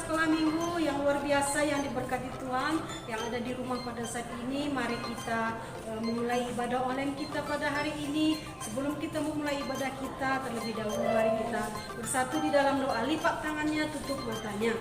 sekolah minggu yang luar biasa yang diberkati Tuhan yang ada di rumah pada saat ini. Mari kita memulai ibadah online kita pada hari ini. Sebelum kita memulai ibadah kita, terlebih dahulu mari kita bersatu di dalam doa. Lipat tangannya, tutup matanya.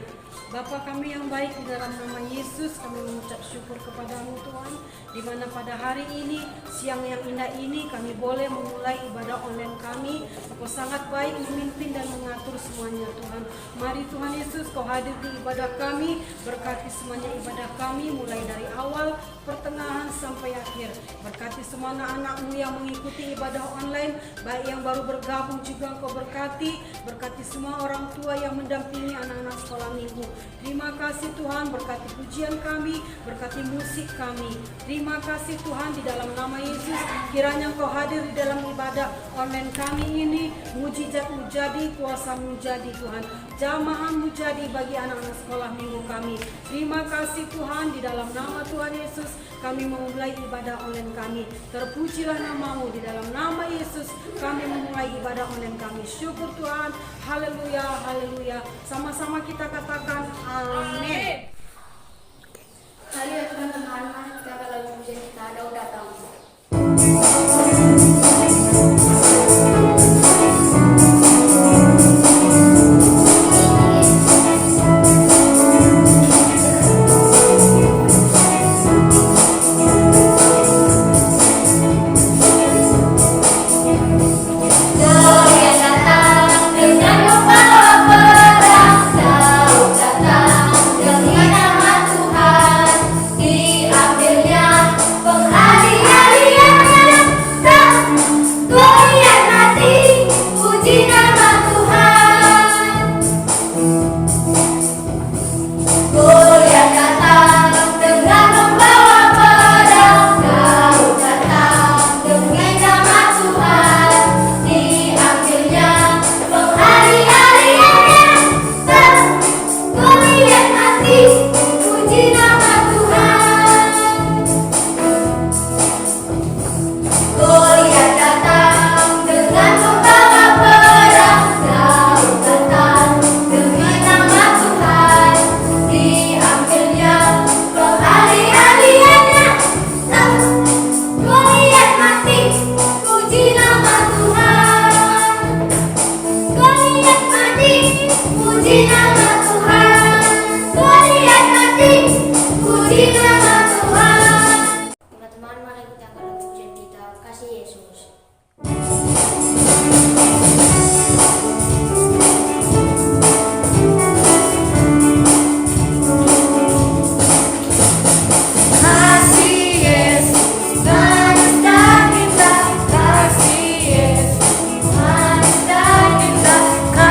Bapa kami yang baik, di dalam nama Yesus kami mengucap syukur kepadamu Tuhan, di mana pada hari ini, siang yang indah ini kami boleh memulai ibadah online kami. Engkau sangat baik memimpin dan mengatur semuanya Tuhan. Mari Tuhan Yesus kau hadir di ibadah kami, berkati semuanya ibadah kami mulai dari awal, pertengahan sampai akhir. Berkati semua anak-anakmu yang mengikuti ibadah online, baik yang baru bergabung juga engkau berkati. Berkati semua orang tua yang mendampingi anak-anak sekolah minggu. Terima kasih Tuhan, berkati pujian kami, berkati musik kami. Terima kasih Tuhan, di dalam nama Yesus kiranya engkau hadir di dalam ibadah online kami ini. Mujizatmu jadi, kuasamu jadi Tuhan, jamahanmu jadi bagi anak-anak sekolah minggu kami. Terima kasih Tuhan, di dalam nama Tuhan Yesus kami memulai ibadah online kami. Terpujilah namamu, di dalam nama Yesus kami memulai ibadah online kami. Syukur Tuhan, haleluya, haleluya. Sama-sama kita katakan amin. Mari ya teman-teman, kita akan lalu pujian kita, Daud datang.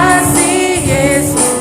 Kasih Yesus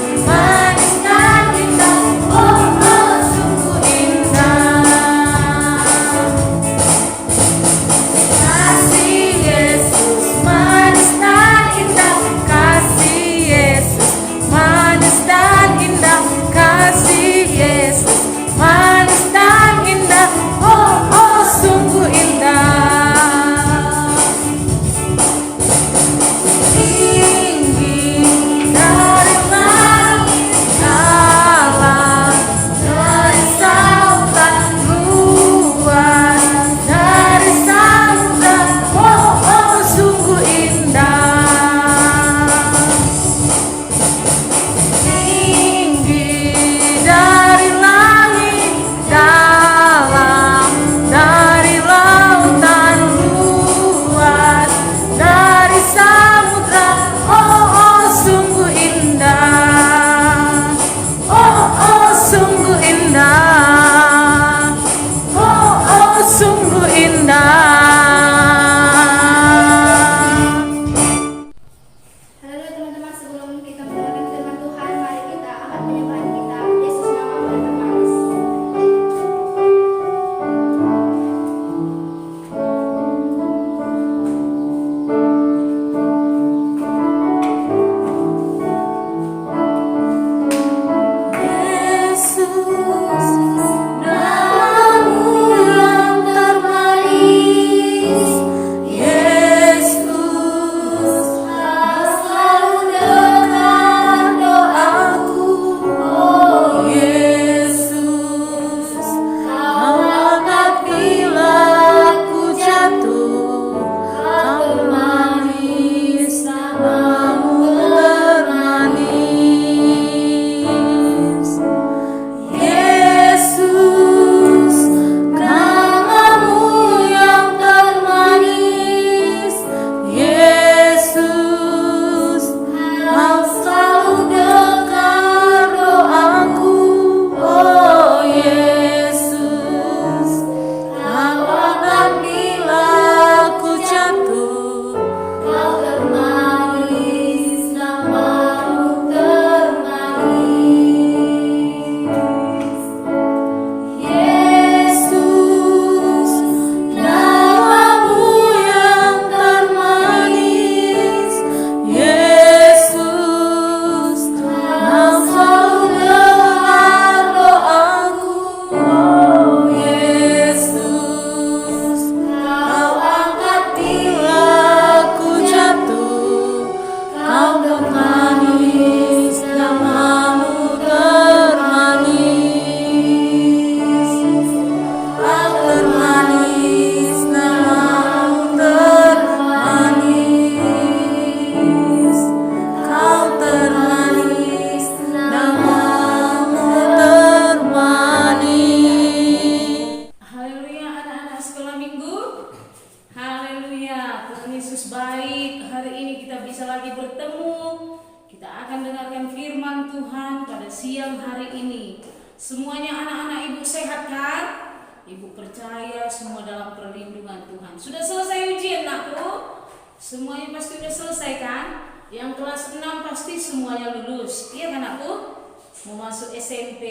mendengarkan firman Tuhan pada siang hari ini. Semuanya anak-anak ibu sehat kan? Ibu percaya semua dalam perlindungan Tuhan. Sudah selesai ujian nakku? Semuanya pasti sudah selesai kan? Yang kelas 6 pasti semuanya lulus. Iya kan aku? Mau masuk SMP.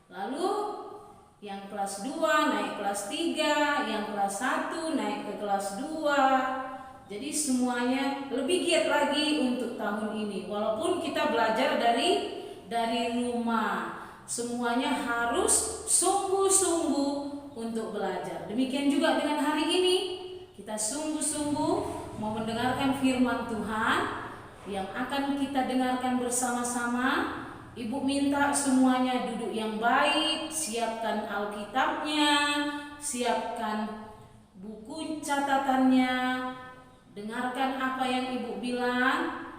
Lalu yang kelas 2 naik kelas 3, yang kelas 1 naik ke kelas 2. Jadi semuanya lebih giat lagi untuk tahun ini. Walaupun kita belajar dari rumah, semuanya harus sungguh-sungguh untuk belajar. Demikian juga dengan hari ini, kita sungguh-sungguh mau mendengarkan firman Tuhan yang akan kita dengarkan bersama-sama. Ibu minta semuanya duduk yang baik, siapkan Alkitabnya, siapkan buku catatannya, dengarkan apa yang ibu bilang,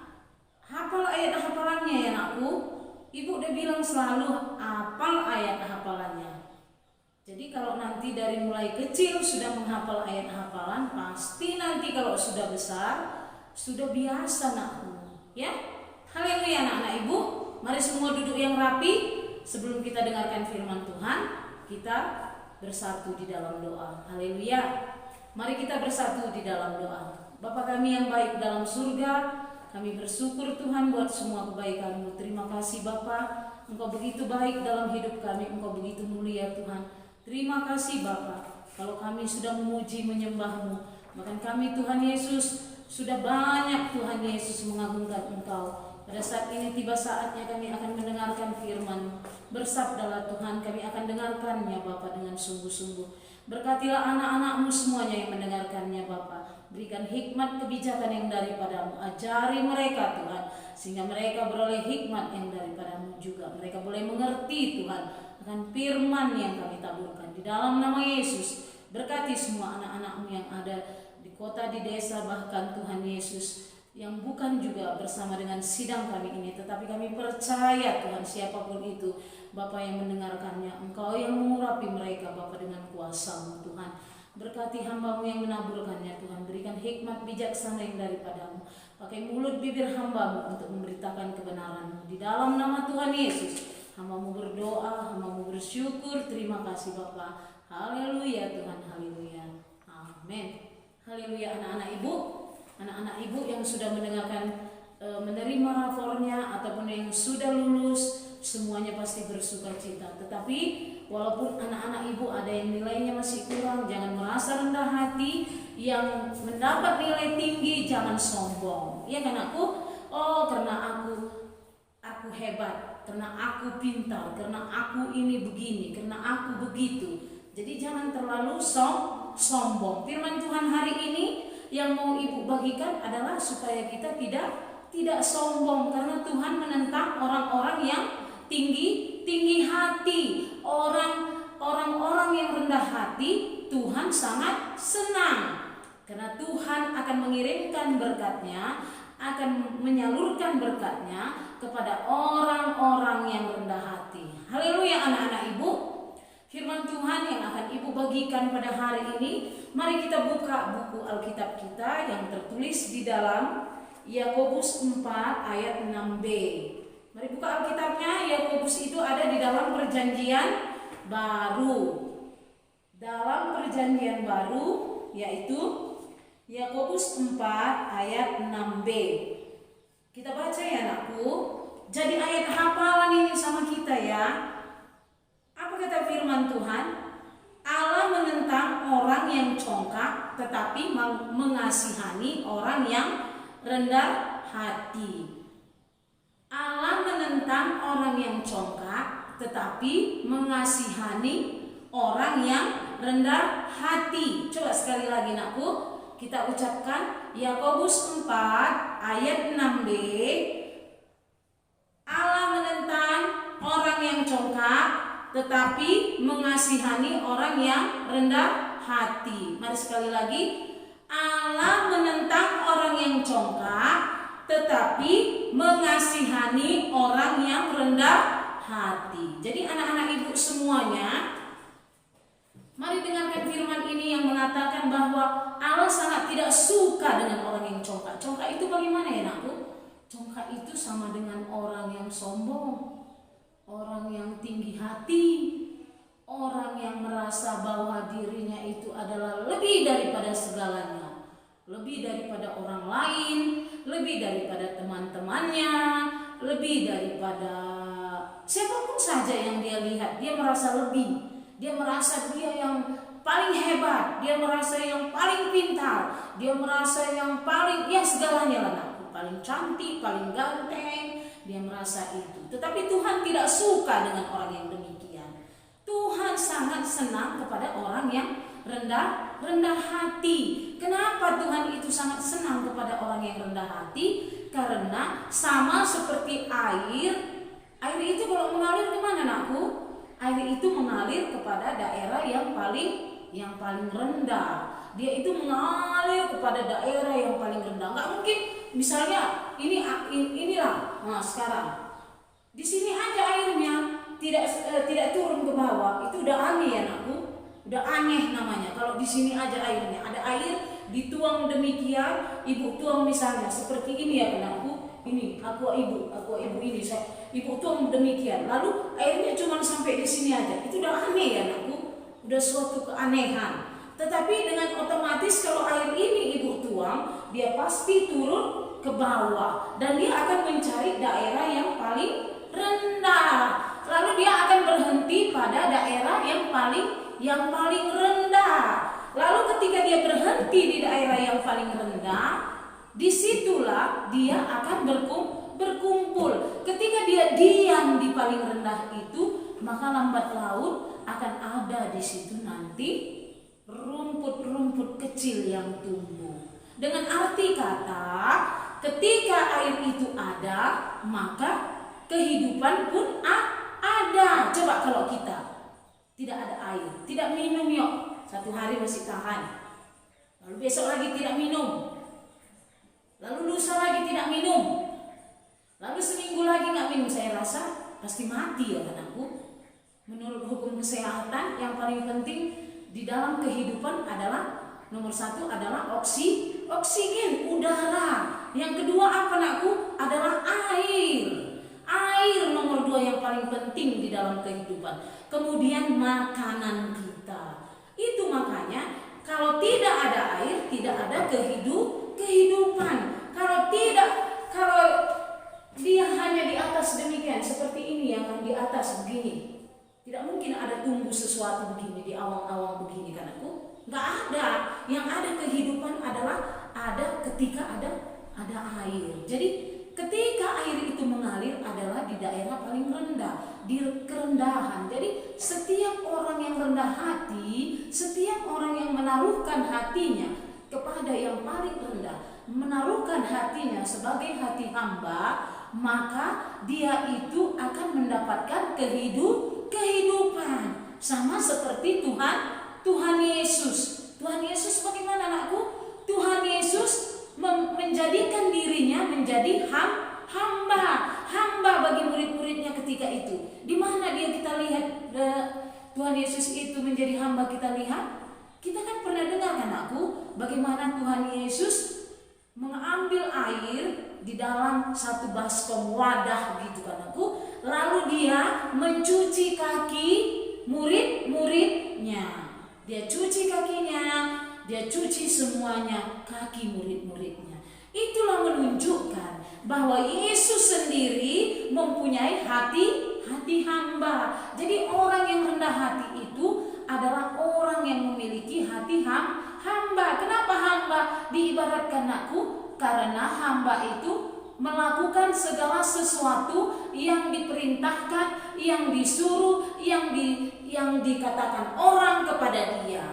hafal ayat hafalannya ya nakku. Ibu udah bilang selalu hafal ayat hafalannya. Jadi kalau nanti dari mulai kecil sudah menghafal ayat hafalan, pasti nanti kalau sudah besar sudah biasa nakku. Ya, haleluya anak-anak ibu. Mari semua duduk yang rapi. Sebelum kita dengarkan firman Tuhan, kita bersatu di dalam doa. Haleluya. Mari kita bersatu di dalam doa. Bapa kami yang baik dalam surga, kami bersyukur Tuhan buat semua kebaikan-Mu. Terima kasih Bapa, Engkau begitu baik dalam hidup kami, Engkau begitu mulia Tuhan. Terima kasih Bapa, kalau kami sudah memuji menyembah-Mu, bahkan kami Tuhan Yesus sudah banyak Tuhan Yesus mengagungkan Engkau. Pada saat ini tiba saatnya kami akan mendengarkan firman-Mu. Bersabdalah Tuhan, kami akan dengarkannya Bapa dengan sungguh-sungguh. Berkatilah anak-anak-Mu semuanya yang mendengarkannya Bapa. Berikan hikmat kebijakan yang daripada-Mu. Ajari mereka Tuhan, sehingga mereka beroleh hikmat yang daripada-Mu juga. Mereka boleh mengerti Tuhan akan firman yang kami taburkan. Di dalam nama Yesus, berkati semua anak-anak-Mu yang ada di kota, di desa, bahkan Tuhan Yesus yang bukan juga bersama dengan sidang kami ini, tetapi kami percaya Tuhan siapapun itu Bapa yang mendengarkannya, Engkau yang mengurapi mereka Bapa dengan kuasa-Mu Tuhan. Berkati hamba-Mu yang menaburkannya Tuhan, berikan hikmat bijaksana yang daripada-Mu. Pakai mulut bibir hamba-Mu untuk memberitakan kebenaran-Mu. Di dalam nama Tuhan Yesus, hamba-Mu berdoa, hamba-Mu bersyukur. Terima kasih Bapa. Haleluya Tuhan, haleluya. Amin. Haleluya anak-anak ibu. Anak-anak ibu yang sudah mendengarkan menerima rapornya ataupun yang sudah lulus, semuanya pasti bersuka cita. Tetapi walaupun anak-anak ibu ada yang nilainya masih kurang, jangan merasa rendah hati. Yang mendapat nilai tinggi jangan sombong. Iya kan aku? Oh, karena aku hebat, karena aku pintar, karena aku ini begini, karena aku begitu. Jadi jangan terlalu sombong. Firman Tuhan hari ini yang mau ibu bagikan adalah supaya kita tidak sombong, karena Tuhan menentang orang-orang yang tinggi hati, orang-orang yang rendah hati. Tuhan sangat senang karena Tuhan akan mengirimkan berkatnya, akan menyalurkan berkatnya kepada orang-orang yang rendah hati. Haleluya anak-anak ibu. Firman Tuhan yang akan ibu bagikan pada hari ini, mari kita buka buku Alkitab kita yang tertulis di dalam Yakobus 4 ayat 6b. Mari buka Alkitabnya. Yakobus itu ada di dalam perjanjian baru. Dalam perjanjian baru, yaitu Yakobus 4 ayat 6b. Kita baca ya anakku. Jadi ayat hafalan ini sama kita ya. Apa kata firman Tuhan? Allah menentang orang yang congkak, tetapi mengasihani orang yang rendah hati. Allah menentang orang yang congkak, tetapi mengasihani orang yang rendah hati. Coba sekali lagi nakku, kita ucapkan Yakobus 4 ayat 6b. Allah menentang orang yang congkak, tetapi mengasihani orang yang rendah hati. Mari sekali lagi. Allah menentang orang yang congkak, tetapi mengasihani orang yang rendah hati. Jadi anak-anak ibu semuanya, mari dengarkan firman ini yang mengatakan bahwa Allah sangat tidak suka dengan orang yang congkak. Congkak itu bagaimana ya nakku? Congkak itu sama dengan orang yang sombong, orang yang tinggi hati, orang yang merasa bahwa dirinya itu adalah lebih daripada segalanya, lebih daripada orang lain, lebih daripada teman-temannya, lebih daripada siapapun saja yang dia lihat. Dia merasa lebih, dia merasa dia yang paling hebat, dia merasa yang paling pintar, dia merasa yang paling, ya segalanya lah, paling cantik, paling ganteng, dia merasa itu. Tetapi Tuhan tidak suka dengan orang yang demikian. Tuhan sangat senang kepada orang yang rendah hati. Kenapa Tuhan itu sangat senang kepada orang yang rendah hati? Karena sama seperti air itu kalau mengalir kemana anakku? Air itu mengalir kepada daerah yang paling rendah. Dia itu mengalir kepada daerah yang paling rendah. Nggak mungkin misalnya inilah. Nah sekarang di sini aja airnya tidak turun ke bawah. Itu udah aneh ya anakku. Udah aneh namanya. Kalau di sini aja airnya, ada air dituang demikian, ibu tuang misalnya seperti ini ya anakku. Ini aku ibu ini ibu tuang demikian. Lalu airnya cuma sampai di sini aja. Itu udah aneh ya anakku. Udah suatu keanehan. Tetapi dengan otomatis kalau air ini ibu tuang, dia pasti turun ke bawah dan dia akan mencari daerah yang paling rendah. Lalu dia akan berhenti pada daerah yang paling rendah. Lalu ketika dia berhenti di daerah yang paling rendah, disitulah dia akan berkumpul. Ketika dia diam di paling rendah itu, maka lambat laun akan ada di situ nanti rumput-rumput kecil yang tumbuh. Dengan arti kata, ketika air itu ada, maka kehidupan pun ada. Coba kalau kita tidak ada air, tidak minum yuk, satu hari masih tahan, lalu besok lagi tidak minum, lalu lusa lagi tidak minum, lalu seminggu lagi nggak minum, saya rasa pasti mati ya anakku. Menurut hukum kesehatan yang paling penting di dalam kehidupan adalah nomor satu adalah oksigen, udara. Yang kedua apa anakku? Adalah air. Air nomor dua yang paling penting di dalam kehidupan. Kemudian makanan kita. Itu makanya kalau tidak ada air tidak ada kehidupan. Kalau dia hanya di atas demikian seperti ini yang di atas begini. Tidak mungkin ada tumbuh sesuatu begini di awang-awang begini kan aku? Nggak ada. Yang ada kehidupan adalah ada ketika ada air. Jadi ketika air itu mengalir adalah di daerah paling rendah, di kerendahan. Jadi setiap orang yang rendah hati, setiap orang yang menaruhkan hatinya kepada yang paling rendah, menaruhkan hatinya sebagai hati hamba, maka dia itu akan mendapatkan kehidupan. Sama seperti Tuhan Yesus. Tuhan Yesus bagaimana anakku? Tuhan Yesus menjadikan dirinya menjadi hamba bagi murid-muridnya ketika itu. Di mana kita lihat Tuhan Yesus itu menjadi hamba, kita lihat? Kita kan pernah dengar kan anakku, bagaimana Tuhan Yesus mengambil air di dalam satu baskom wadah gitu kan aku, lalu dia mencuci kaki murid-muridnya. Dia cuci kakinya, dia cuci semuanya kaki murid-muridnya. Itulah menunjukkan bahwa Yesus sendiri mempunyai hati hamba. Jadi orang yang rendah hati itu adalah orang yang memiliki hati hamba. Kenapa hamba diibaratkan anakku? Karena hamba itu melakukan segala sesuatu yang diperintahkan, yang disuruh, yang dikatakan orang kepada dia.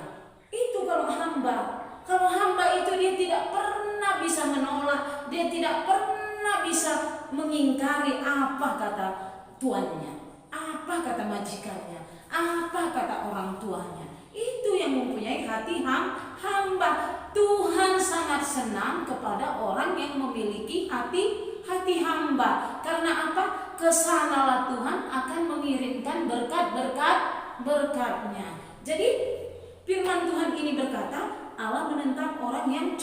Itu kalau hamba. Kalau hamba itu dia tidak pernah bisa menolak, dia tidak pernah bisa mengingkari apa kata tuannya, apa kata majikannya, apa kata orang tuanya. Itu yang mempunyai hati hamba. Tuhan sangat senang kepada orang yang memiliki hati hamba. Karena apa? Kesanalah Tuhan akan mengirimkan berkat-berkatnya. Jadi firman Tuhan ini berkata, Allah menentang orang yang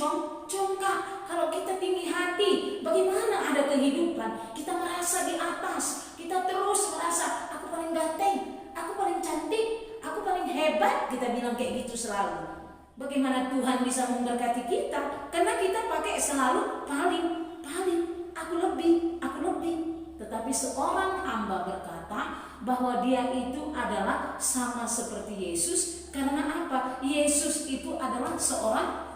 congkak. Kalau kita tinggi hati, bagaimana ada kehidupan? Kita merasa di atas, kita terus merasa aku paling ganteng, aku paling cantik, aku paling hebat. Kita bilang kayak gitu selalu. Bagaimana Tuhan bisa memberkati kita? Karena kita pakai selalu paling, aku lebih. Tetapi seorang hamba berkata bahwa dia itu adalah sama seperti Yesus. Karena apa? Yesus itu adalah seorang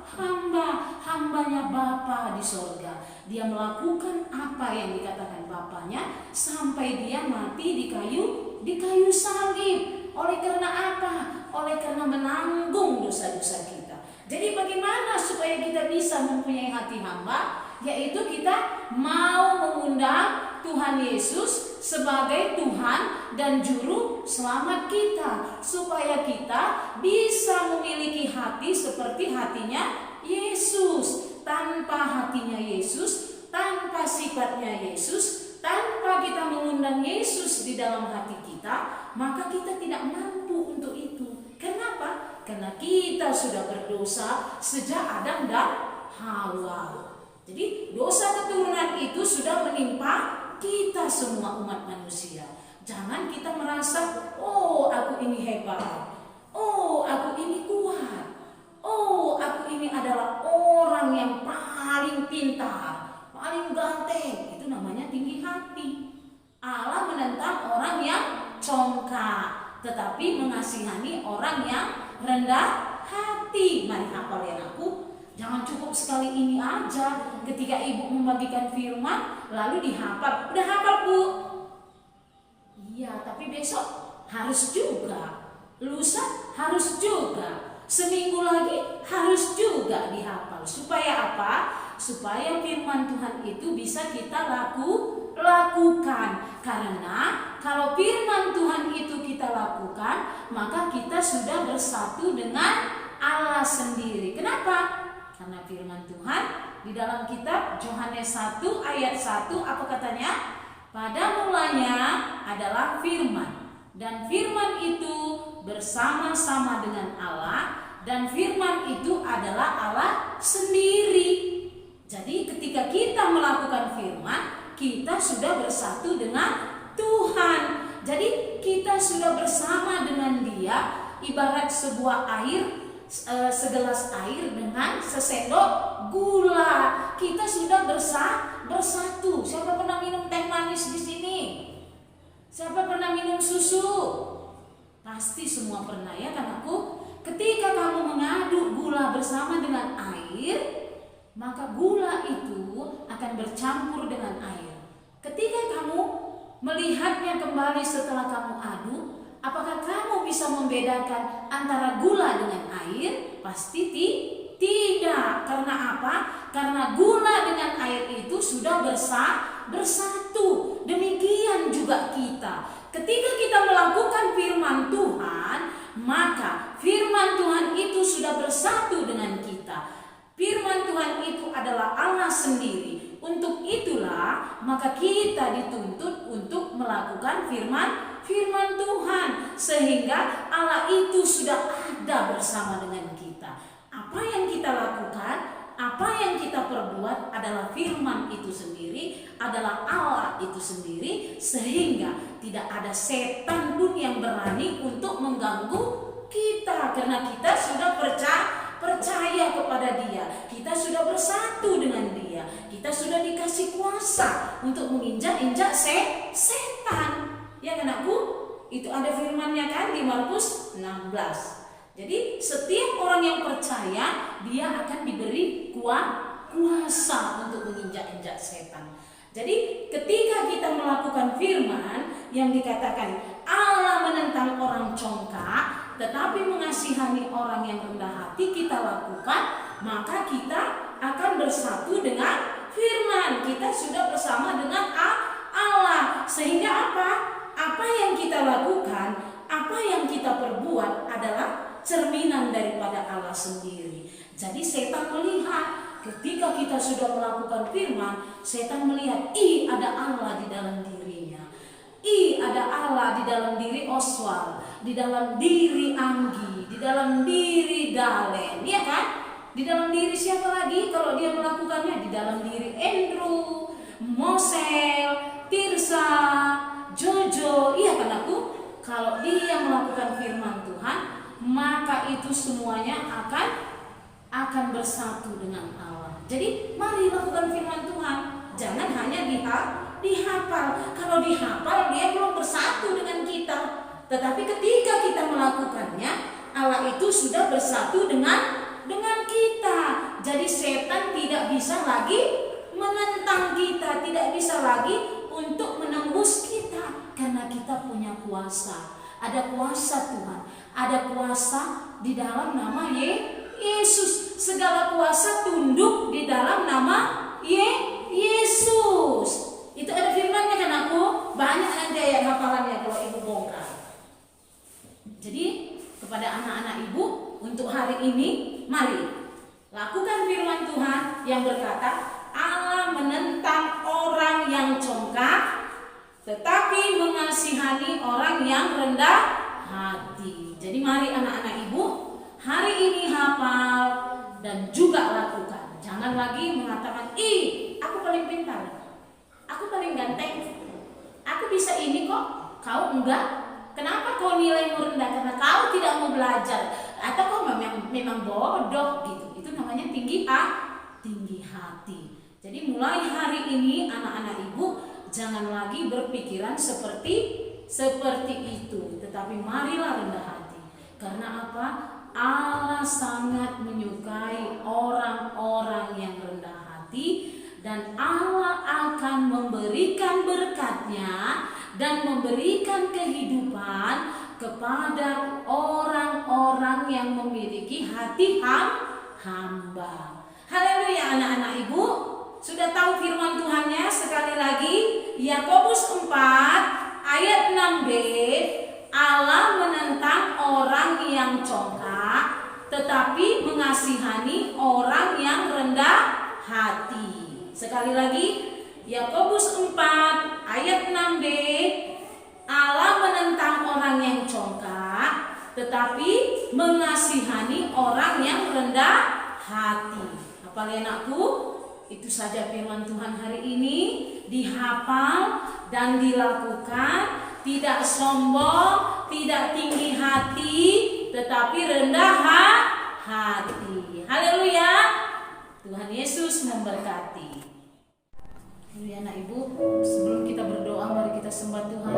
hambanya Bapa di sorga. Dia melakukan apa yang dikatakan Bapanya sampai dia mati di kayu salib. Oleh karena apa? Oleh karena menanggung dosa-dosa kita. Jadi bagaimana supaya kita bisa mempunyai hati hamba? Yaitu kita mau mengundang Tuhan Yesus sebagai Tuhan dan Juru Selamat kita, supaya kita bisa memiliki hati seperti hatinya Yesus. Tanpa hatinya Yesus, tanpa sifatnya Yesus, tanpa kita mengundang Yesus di dalam hati kita, maka kita tidak mampu untuk itu. Kenapa? Karena kita sudah berdosa sejak Adam dan Hawa. Jadi dosa keturunan itu sudah menimpa kita semua umat manusia. Jangan kita merasa, oh aku ini hebat, oh aku ini kuat, oh aku ini adalah orang yang paling pintar, paling ganteng. Itu namanya tinggi hati. Allah menentang orang yang congkak, tetapi mengasihani orang yang rendah hati. Mari hafal ya aku. Jangan cukup sekali ini aja. Ketika ibu membagikan firman lalu dihafal. Udah hafal bu? Iya, tapi besok harus juga. Lusa harus juga. Seminggu lagi harus juga dihafal. Supaya apa? Supaya firman Tuhan itu bisa kita lakukan. Karena kalau firman Tuhan itu kita lakukan, maka kita sudah bersatu dengan Allah sendiri. Kenapa? Karena firman Tuhan di dalam kitab Yohanes 1 ayat 1 apa katanya? Pada mulanya adalah firman, dan firman itu bersama-sama dengan Allah, dan firman itu adalah Allah sendiri. Jadi ketika kita melakukan firman, kita sudah bersatu dengan Tuhan. Jadi kita sudah bersama dengan Dia, ibarat sebuah air, segelas air dengan sesendok gula. Kita sudah bersatu. Siapa pernah minum teh manis di sini? Siapa pernah minum susu? Pasti semua pernah ya kan aku. Ketika kamu mengaduk gula bersama dengan air, maka gula itu akan bercampur dengan air. Ketika kamu melihatnya kembali setelah kamu aduk, apakah kamu bisa membedakan antara gula dengan air? Pasti tidak. Karena apa? Karena gula dengan air itu sudah bersatu. Demikian juga kita. Ketika kita melakukan firman Tuhan, maka firman Tuhan itu sudah bersatu dengan kita. Firman Tuhan itu adalah Allah sendiri. Untuk itulah maka kita dituntut untuk melakukan firman Tuhan, sehingga Allah itu sudah ada bersama dengan kita. Apa yang kita lakukan, apa yang kita perbuat adalah firman itu sendiri, adalah Allah itu sendiri, sehingga tidak ada setan pun yang berani untuk mengganggu kita, karena kita sudah percaya kepada Dia, kita sudah bersatu dengan Dia, kita sudah dikasih kuasa untuk menginjak-injak setan. Ya kan aku? Itu ada firmannya kan di Markus 16. Jadi setiap orang yang percaya, dia akan diberi kuasa untuk menginjak-injak setan. Jadi ketika kita melakukan firman yang dikatakan Allah menentang orang congkak, tetapi mengasihani orang yang rendah hati, kita lakukan, maka kita akan bersatu dengan firman. Kita sudah bersama dengan Allah. Sehingga apa? Apa yang kita lakukan, apa yang kita perbuat adalah cerminan daripada Allah sendiri. Jadi setan melihat ketika kita sudah melakukan firman, setan melihat, ada Allah di dalam dirinya. Ada Allah di dalam diri Oswald, di dalam diri Anggi, di dalam diri Dalen, ya kan? Di dalam diri siapa lagi kalau dia melakukannya? Di dalam diri Andrew, Mosel, Tirsa, Jojo. Iya kan aku? Kalau dia melakukan firman Tuhan, maka itu semuanya akan bersatu dengan Allah. Jadi mari lakukan firman Tuhan. Jangan hanya dihafal. Kalau dihafal dia belum bersatu dengan kita. Tetapi ketika kita melakukannya, Allah itu sudah bersatu dengan kita. Jadi setan tidak bisa lagi menentang kita, tidak bisa lagi untuk menembus kita, karena kita punya kuasa. Ada kuasa Tuhan, ada kuasa di dalam nama Yesus. Segala kuasa tunduk di dalam nama Yesus. Itu ada firman-Nya kan aku? Banyak nanti ayat hafalannya kalau ibu bongkar. Jadi kepada anak-anak ibu untuk hari ini, mari lakukan firman Tuhan yang berkata, Allah menentang orang yang congkak, tetapi mengasihani orang yang rendah hati. Jadi mari anak-anak ibu, hari ini hafal dan juga lakukan. Jangan lagi mengatakan, aku paling pintar, aku paling ganteng, aku bisa ini kok, kau enggak. Kenapa kau nilaimu rendah? Karena kau tidak mau belajar, atau kau memang bodoh gitu. Itu namanya tinggi hati. Jadi mulai hari ini anak-anak ibu jangan lagi berpikiran seperti itu, tetapi marilah rendah hati. Karena apa? Allah sangat menyukai orang-orang yang rendah hati, dan Allah akan memberikan berkat-Nya dan memberikan kehidupan kepada orang-orang yang memiliki hati hamba. Haleluya anak-anak ibu. Sudah tahu firman Tuhannya? Sekali lagi, Yakobus 4 ayat 6b, Allah menentang orang yang congkak, tetapi mengasihani orang yang rendah hati. Sekali lagi, Yakobus 4 ayat 6b, Allah menentang orang yang congkak, tetapi mengasihani orang yang rendah hati. Hafal anakku? Itu saja firman Tuhan hari ini. Dihafal dan dilakukan. Tidak sombong, tidak tinggi hati, tetapi rendah hati. Haleluya. Tuhan Yesus memberkati. Haleluya anak ibu. Sebelum kita berdoa, mari kita sembah Tuhan.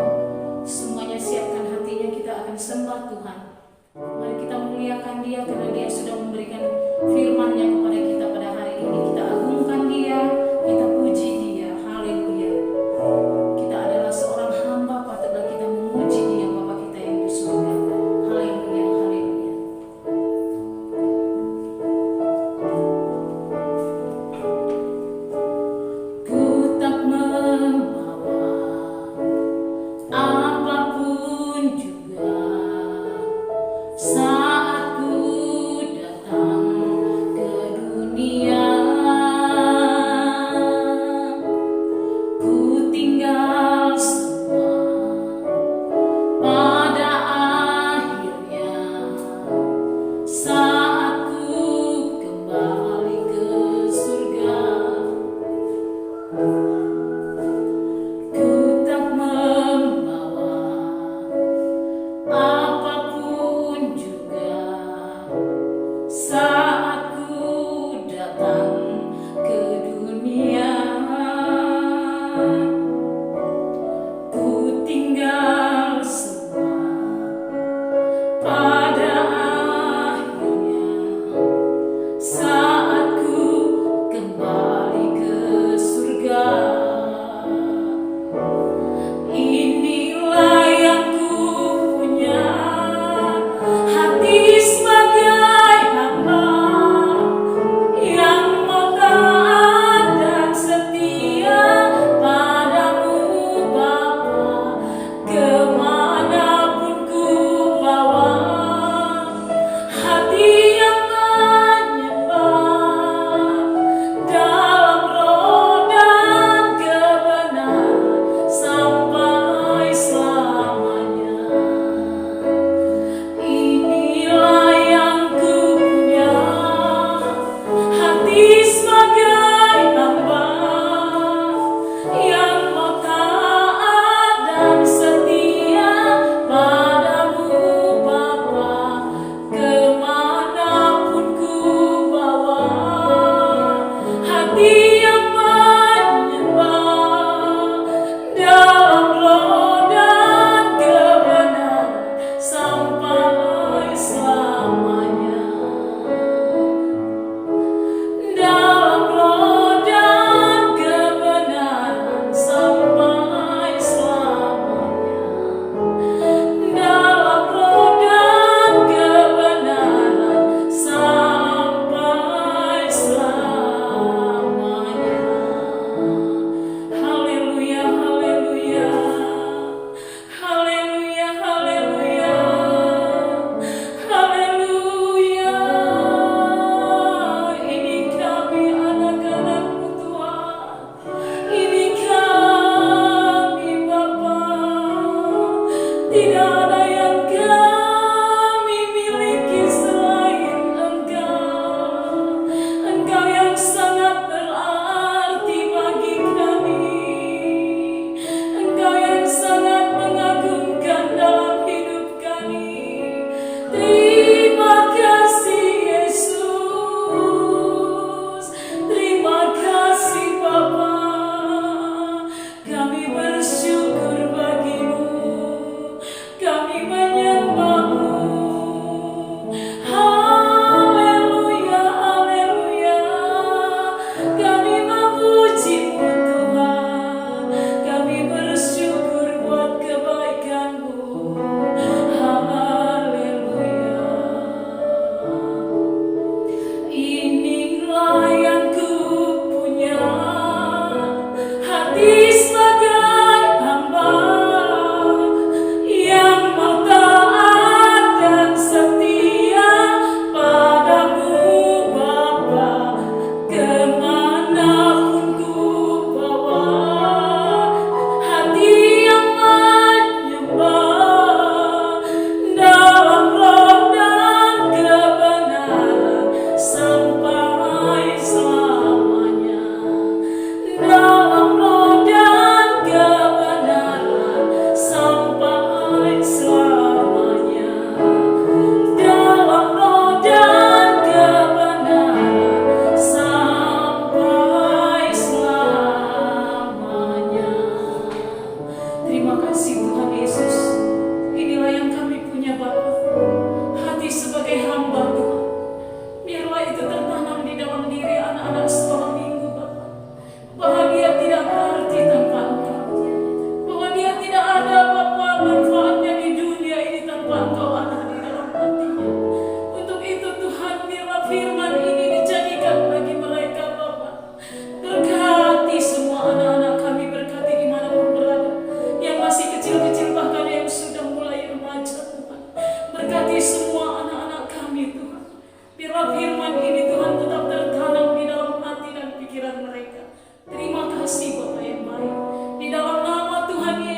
Semuanya siapkan hatinya, kita akan sembah Tuhan. Mari kita muliakan Dia, karena Dia sudah memberikan firman-Nya kepada kita pada hari ini. Kita agungkan Dia, kita puji Dia. Haleluya. Kita adalah seorang hamba, patutlah kita memuji Dia, Bapa kita yang di surga. Haleluya, haleluya. Ku tak membawa apapun juga saat ku datang ke dunia.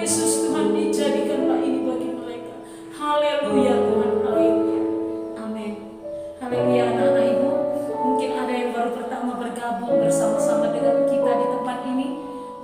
Yesus Tuhan, dijadikanlah ini bagi mereka. Haleluya Tuhan, haleluya. Amin. Haleluya anak-anak ibu. Mungkin ada yang baru pertama bergabung bersama-sama dengan kita di tempat ini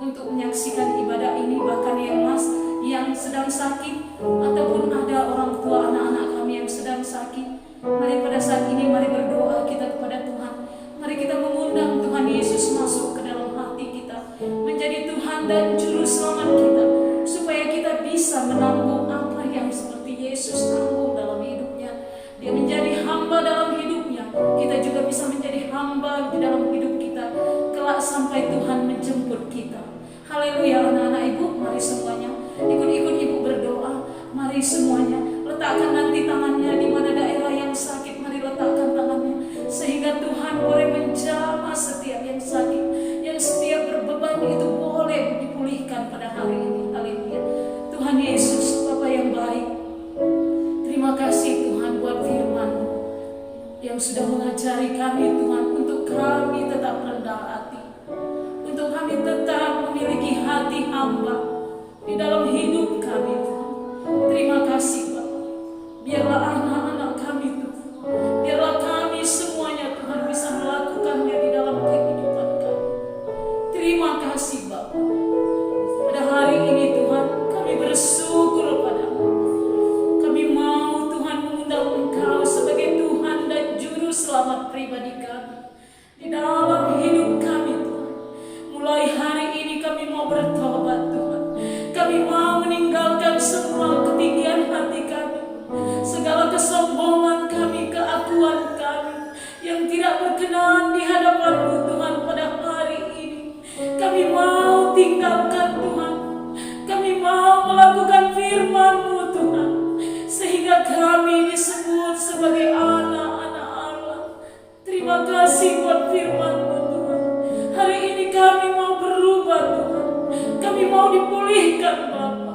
untuk menyaksikan ibadah ini, bahkan yang sedang sakit, ataupun ada orang tua anak-anak kami yang sedang sakit. Mari pada saat ini, mari berdoa kita kepada Tuhan. Mari kita mengundang Tuhan Yesus masuk ke dalam hati kita, menjadi Tuhan dan Juru Selamat kita, supaya kita bisa menanggung apa yang seperti Yesus tanggung dalam hidupnya. Dia menjadi hamba dalam hidupnya, kita juga bisa menjadi hamba di dalam hidup kita, kelak sampai Tuhan menjemput kita. Haleluya anak-anak ibu, mari semuanya ikut-ikut ibu berdoa. Mari semuanya letakkan nanti tangannya di mana daerah yang sakit, mari letakkan tangannya, sehingga Tuhan boleh menjamah setiap yang sakit, yang setiap berbeban itu boleh dipulihkan pada hari ini. Haleluya. Tuhan Yesus, Bapa yang baik, terima kasih Tuhan buat firman-Mu yang sudah mengajari kami Tuhan, untuk kami tetap rendah hati, untuk kami tetap memiliki hati hamba di dalam hidup kami Tuhan. Terima kasih Bapa. Biarlah anak-anak kami Tuhan, biarlah kami semuanya Tuhan bisa melakukannya di dalam kehidupan kami. Terima kasih Bapa. Pada hari ini Tuhan, kami bersyukur padamu. Kami mau Tuhan mengundang Engkau sebagai Tuhan dan Juru Selamat pribadi kami di dalam hidup kami Tuhan. Mulai hari ini kami mau bertobat Tuhan. Kami mau meninggalkan semua ketinggian hati kami, segala kesombongan kami, keakuan kami yang tidak berkenan di hadapan-Mu Tuhan pada hari ini. Kami mau tinggalkan Tuhan. Kami mau melakukan firman-Mu Tuhan, sehingga kami disebut sebagai anak-anak Allah. Terima kasih buat firman-Mu Tuhan. Hari ini kami mau berubah Tuhan. Kami mau dipulihkan Bapa.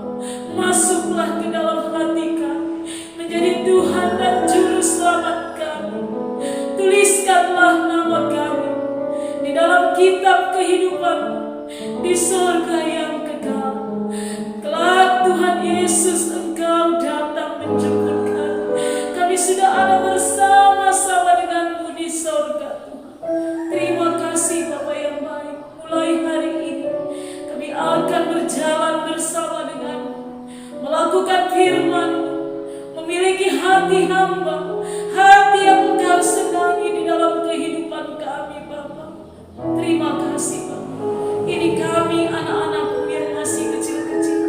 Masuklah ke dalam hati kami, menjadi Tuhan dan Juru Selamat kami. Tuliskanlah nama kami di dalam kitab kehidupan di surga yang kekal. Kelak Tuhan Yesus Engkau datang menjemput kami. Kami sudah ada bersama-sama dengan-Mu di surga Tuhan. Terima kasih Bapa yang baik. Mulai hari ini kami akan berjalan bersama dengan-Mu, melakukan firman-Mu, memiliki hati hamba, hati yang Engkau senangi di dalam kehidupan kami Bapa. Terima kasih Bapa. Ini kami anak-anak-Mu yang masih kecil-kecil.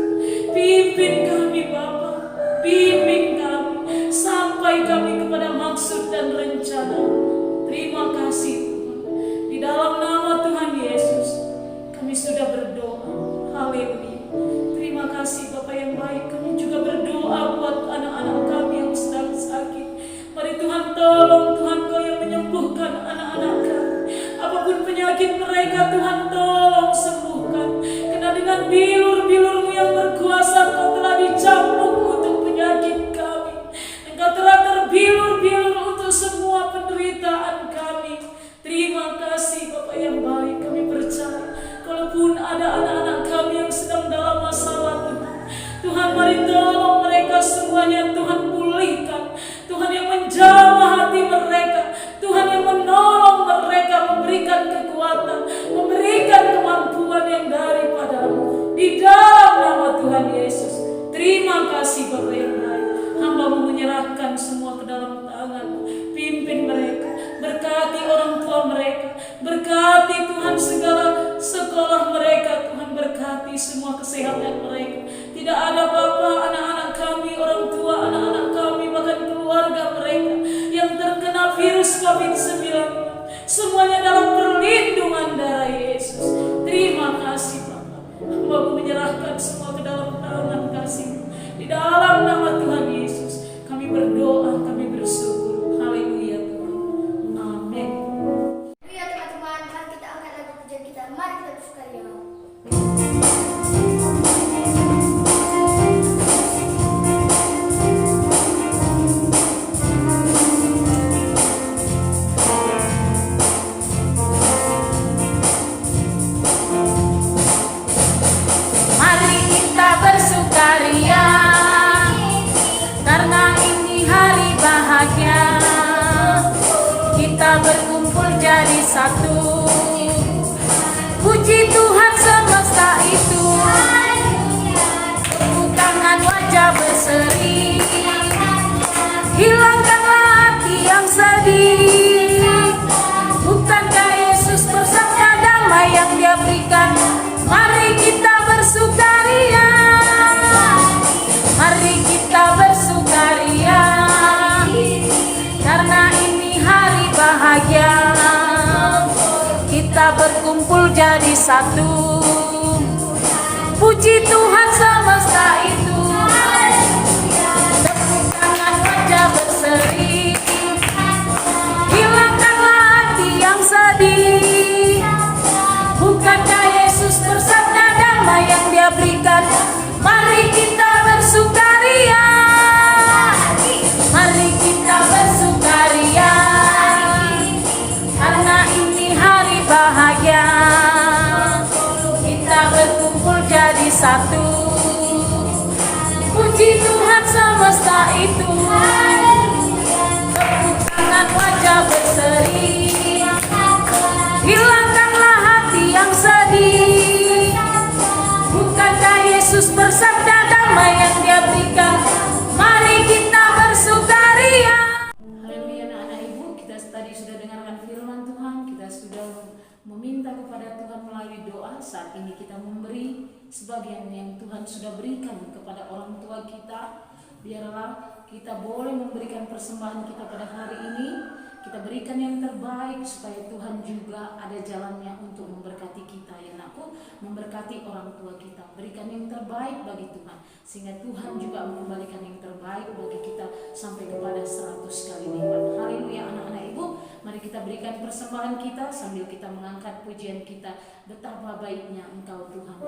Pimpin kami Bapa, bimbing kami sampai kami kepada maksud dan rencana. Terima kasih Tuhan. Di dalam nama Tuhan Yesus kami sudah berdoa. Haleluya. Terima kasih Bapa yang baik. Kami juga berdoa buat anak-anak kami yang sedang sakit. Mari Tuhan tolong, Tuhan Kau yang menyembuhkan anak-anak kami. Apapun penyakit mereka Tuhan tolong sembuhkan. Karena dengan bilur-bilur-Mu yang berkuasa Kau telah dicambuk untuk penyakit kami. Engkau telah terbilur-bilur untuk semua penderitaan kami. Terima kasih Bapa yang baik. Kami percaya kalaupun ada anak-anak kami yang sedang dalam masalah Tuhan, Tuhan mari tolong mereka semuanya Tuhan, pulihkan. Tuhan yang menjamah hati mereka, Tuhan yang menolong mereka, memberikan kekuatan, memberikan kemampuan yang daripada-Mu di dalam nama Tuhan Yesus. Terima kasih Bapa yang baik. Hamba-Mu menyerahkan semua ke dalam tangan-Mu. Pimpin mereka, berkati orang tua mereka, berkati Tuhan segala sekolah mereka, Tuhan berkati semua kesehatan mereka. Tidak ada Bapa, anak-anak kami, orang tua anak-anak kami, bahkan keluarga mereka yang terkena virus COVID-19, semuanya dalam perlindungan darah Yesus. Terima kasih Bapa. Hamba menyerahkan semua ke dalam tangan kasih. Di dalam nama Tuhan Yesus kami berdoa, kami bersyukur. Haleluya Tuhan. Amin. Ya teman-teman, mari kita angkat lagu pujian kita. Mari kita bersukaria. Mari satu. Puji Tuhan semesta itu, tepuk tangan wajah berseri, hilangkanlah hati yang sedih. Bukankah Yesus bersabda damai yang Dia berikan? Mari kita bersukaria, mari kita bersukaria, karena ini hari bahagia. Kita berkumpul jadi satu. Puji Tuhan semesta itu, tepuk tangan wajah berseri, hilangkanlah hati yang sedih. Bukankah Yesus bersabda damai yang Dia berikan? Mari kita bersukaria, mari kita bersukaria, karena ini hari bahagia. Kita berkumpul jadi satu. Puji Tuhan semesta itu, tepuk tangan wajah berseri, hilangkanlah hati yang sedih. Bukankah Yesus bersabda damai yang Dia berikan? Mari kita bersukaria. Haleluya anak-anak ibu, kita tadi sudah dengarkan firman Tuhan, kita sudah meminta kepada Tuhan melalui doa. Saat ini kita memberi sebagian yang Tuhan sudah berikan kepada orang tua kita. Biarlah kita boleh memberikan persembahan kita pada hari ini. Kita berikan yang terbaik supaya Tuhan juga ada jalannya untuk memberkati kita, ya anakku, memberkati orang tua kita. Berikan yang terbaik bagi Tuhan, sehingga Tuhan juga mengembalikan yang terbaik bagi kita sampai kepada 100 kali lipat. Haleluya anak-anak ibu, mari kita berikan persembahan kita sambil kita mengangkat pujian kita. Betapa baiknya Engkau Tuhan.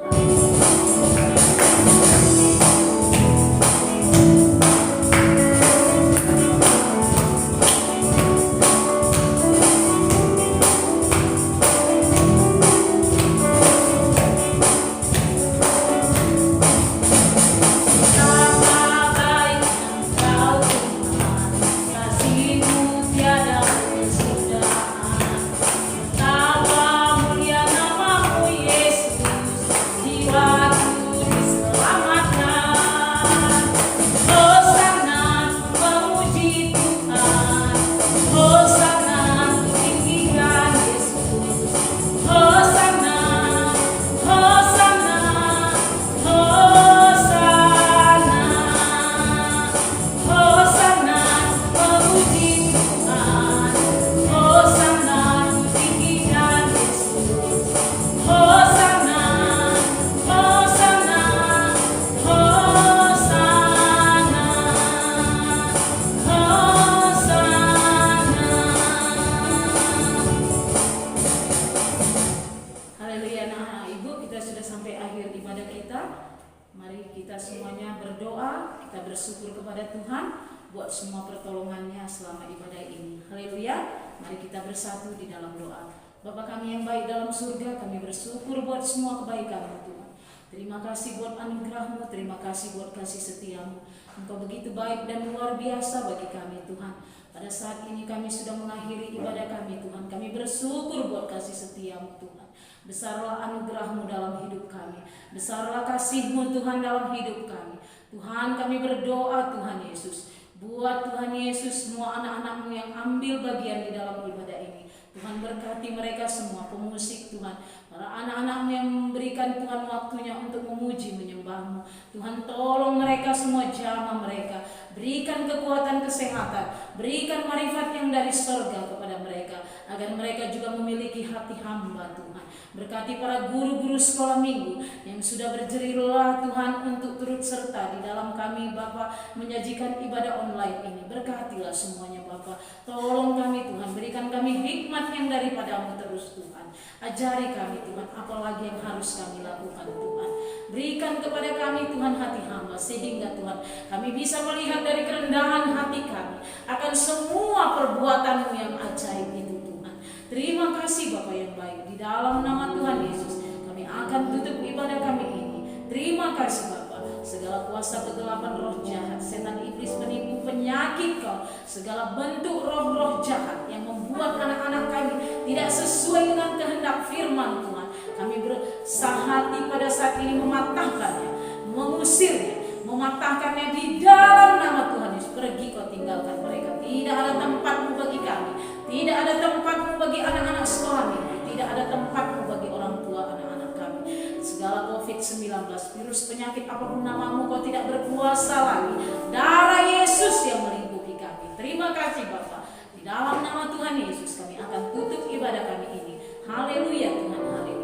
Bersyukur kepada Tuhan buat semua pertolongannya selama ibadah ini. Haleluya. Mari kita bersatu di dalam doa. Bapa kami yang baik dalam surga, kami bersyukur buat semua kebaikan-Mu Tuhan. Terima kasih buat anugerah-Mu, terima kasih buat kasih setia-Mu. Engkau begitu baik dan luar biasa bagi kami Tuhan. Pada saat ini kami sudah mengakhiri ibadah kami Tuhan. Kami bersyukur buat kasih setia-Mu Tuhan. Besarlah anugerah-Mu dalam hidup kami. Besarlah kasih-Mu Tuhan dalam hidup kami. Tuhan, kami berdoa Tuhan Yesus, buat Tuhan Yesus semua anak-anak-Mu yang ambil bagian di dalam ibadah ini. Tuhan berkati mereka semua, pemusik Tuhan, para anak-anak-Mu yang memberikan Tuhan waktunya untuk memuji menyembah-Mu. Tuhan tolong mereka semua, jamah mereka, berikan kekuatan kesehatan, berikan marifat yang dari surga kepada mereka, agar mereka juga memiliki hati hamba Tuhan. Berkati para guru-guru sekolah minggu yang sudah berjerih lelah Tuhan untuk turut serta di dalam kami Bapa menyajikan ibadah online ini. Berkatilah semuanya Bapa. Tolong kami Tuhan, berikan kami hikmat yang daripada-Mu terus Tuhan. Ajari kami Tuhan apalagi yang harus kami lakukan Tuhan. Berikan kepada kami Tuhan hati hamba, sehingga Tuhan kami bisa melihat dari kerendahan hati kami akan semua perbuatan-Mu yang ajaib itu Tuhan. Terima kasih Bapa yang baik. Di dalam nama Tuhan Yesus kami akan tutup ibadah kami ini. Terima kasih Bapa. Segala kuasa kegelapan roh jahat, setan iblis, penipu, penyakit kau, segala bentuk roh-roh jahat yang membuat membuat anak-anak kami tidak sesuai dengan kehendak firman Tuhan. Kami bersahati pada saat ini mematahkannya, mengusirnya, mematahkannya di dalam nama Tuhan Yesus. Pergi kau tinggalkan mereka. Tidak ada tempatmu bagi kami. Tidak ada tempatmu bagi anak-anak kami. Tidak ada tempatmu bagi orang tua anak-anak kami. Segala COVID-19, virus penyakit apapun namamu, kau tidak berkuasa lagi. Darah Yesus yang melingkupi kami. Terima kasih Bapa. Di dalam nama Tuhan Yesus kami akan tutup ibadah kami ini. Haleluya Tuhan, haleluya.